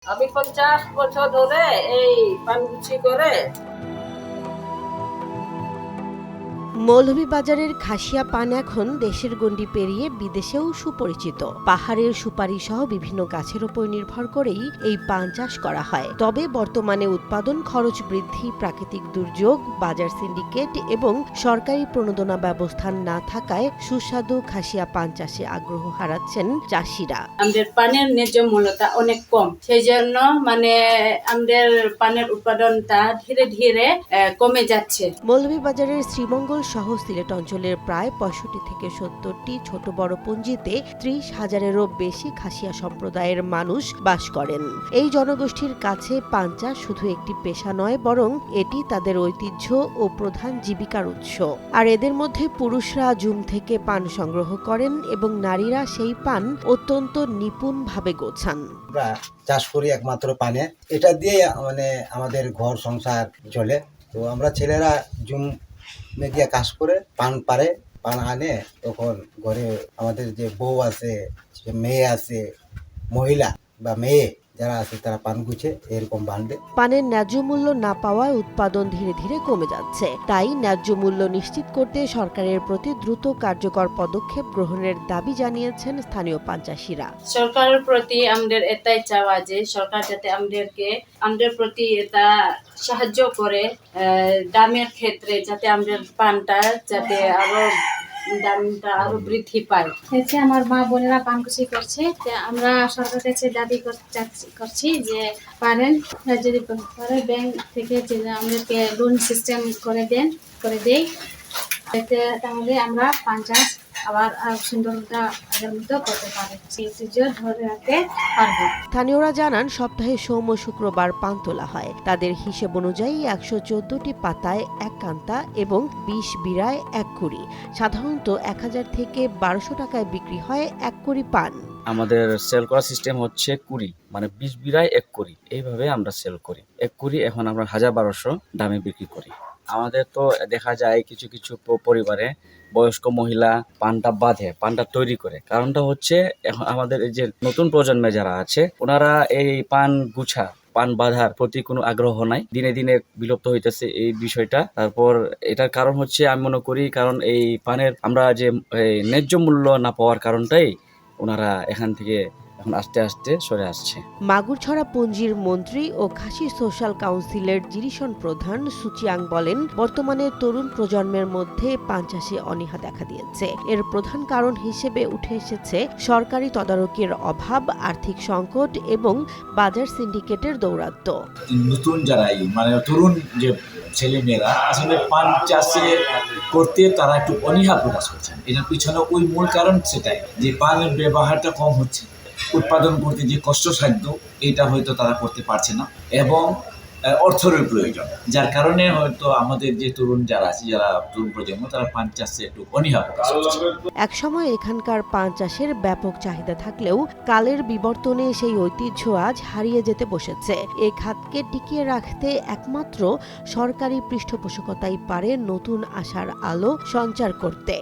আমি 50 বছর ধরে এই পানগুছি করে। মৌলভীবাজারের খাসিয়া পান এখন দেশের গণ্ডি পেরিয়ে বিদেশেও সুপরিচিত। পাহাড়ের সুপারি সহ বিভিন্ন গাছের উপর নির্ভর করেই এই পান চাষ করা হয়। তবে বর্তমানে উৎপাদন খরচ বৃদ্ধি, প্রাকৃতিক দুর্যোগ, বাজার সিন্ডিকেট এবং সরকারি প্রণোদনা ব্যবস্থা না থাকায় সুস্বাদু খাসিয়া পান চাষে আগ্রহ হারাচ্ছেন চাষিরা। আমাদের পানের ন্যায্য মূল্যটা অনেক কম, সেই জন্য আমাদের পানের উৎপাদনটা ধীরে ধীরে কমে যাচ্ছে। মৌলভীবাজারের শ্রীমঙ্গল সহ সিলেট অঞ্চলের প্রায় 65 থেকে 70টি ছোট বড় পঞ্জিতে 30,000-এরও বেশি খাসিয়া সম্প্রদায়ের মানুষ বাস করেন। এই জনগোষ্ঠীর কাছে পান চাষ শুধু একটি পেশা নয়, বরং এটি তাদের ঐতিহ্য ও প্রধান জীবিকার উৎস। আর এদের মধ্যে পুরুষরা জুম থেকে পান সংগ্রহ করেন এবং নারীরা সেই পান অত্যন্ত নিপুণভাবে গোছান। আমরা চাষ করি একমাত্র পানে, এটা দিয়ে আমাদের ঘর সংসার চলে। তো আমরা ছেলেরা জুম গিয়ে কাজ করে পান আনে, তখন ঘরে আমাদের যে বউ আছে, যে মেয়ে আছে, মহিলা বা মেয়ে যারা আছে তারা পান গুছে এরকম বাঁধে। পানের ন্যায্য মূল্য না পাওয়ায় উৎপাদন ধীরে ধীরে কমে যাচ্ছে। তাই ন্যায্য মূল্য নিশ্চিত করতে সরকারের প্রতি দ্রুত কার্যকর পদক্ষেপ গ্রহণের দাবি জানিয়েছেন স্থানীয় পান চাষিরা। সরকারের প্রতি আমাদের এটাই চাওয়া যে সরকার যাতে আমাদের প্রতি এটা সাহায্য করে, দামের ক্ষেত্রে যাতে আমাদের পানটা যাতে দামটা আরো বৃদ্ধি পায়। আমার মা বোনেরা পানকুচি করছে, আমরা সরকারের কাছে দাবি করছি যে পারেন যদি পারে ব্যাংক থেকে যে আমাদেরকে লোন সিস্টেম করে দেয়, এতে তাহলে আমরা পান চাষ আবার সুন্দরতা আগের মতো করতে পারি, সেই ঐতিহ্য ধরে রাখতে পারবো। স্থানীয়রা জানান, সপ্তাহে সোম ও শুক্রবার পান তোলা হয়। তাদের হিসেব অনুযায়ী 114টি পাতায় 1 কান্তা এবং 20 বিড়ায় 1 কুড়ি। সাধারণত 1000 থেকে 1200 টাকায় বিক্রি হয় 1 কুড়ি পান। আমাদের সেল করার সিস্টেম হচ্ছে কুড়ি, 20 বিড়ায় 1 কুড়ি, এইভাবে আমরা সেল করি। 1 কুড়ি এখন আমরা 1200 দামে বিক্রি করি। আমাদের তো দেখা যায় কিছু কিছু পরিবারে বয়স্ক মহিলা পানটা তৈরি করে। কারণটা হচ্ছে এখন আমাদের এই যে নতুন প্রজন্মে যারা আছে, ওনারা এই পান বাঁধার প্রতি কোনো আগ্রহ নাই, দিনে দিনে বিলুপ্ত হইতেছে এই বিষয়টা। তারপর এটার কারণ হচ্ছে আমি মনে করি, কারণ এই পানের আমরা যে ন্যায্য মূল্য না পাওয়ার কারণটাই ওনারা এখান থেকে এখন আস্তে আস্তে সরে আসছে। মাগুরছড়া পঞ্জির মন্ত্রী ও খাসি সোশ্যাল কাউন্সিলের জিরিশন প্রধান সুচিয়াং বলেন, বর্তমানে তরুণ প্রজন্মের মধ্যে পান চাষে অনীহা দেখা দিয়েছে। এর প্রধান কারণ হিসেবে উঠে এসেছে সরকারি তদারকির অভাব, আর্থিক সংকট এবং বাজার সিন্ডিকেটের দৌরাত্ম্য। নতুন যারাই তরুণ যে ছেলে মেয়েরা আসলে পান চাষে করতে তারা একটু অনীহা প্রকাশ করছেন। এটার পিছনে ওই মূল কারণ সেটাই যে পানের ব্যবহারটা কম হচ্ছে, উৎপাদন করতে যে কষ্টসাধ্য এটা হয়তো তারা করতে পারছে না, এবং অর্থের প্রয়োজন, যার কারণে হয়তো আমাদের যে তরুণ প্রজন্ম তারা পান চাষে একটু অনীহা প্রকাশ করছে। একসময় এখানকার পান চাষের ব্যাপক চাহিদা থাকলেও কালের বিবর্তনে সেই ঐতিহ্য আজ হারিয়ে যেতে বসেছে। এই খাতকে টিকিয়ে রাখতে একমাত্র সরকারি পৃষ্ঠপোষকতাই পারে নতুন আশার আলো সঞ্চার করতে।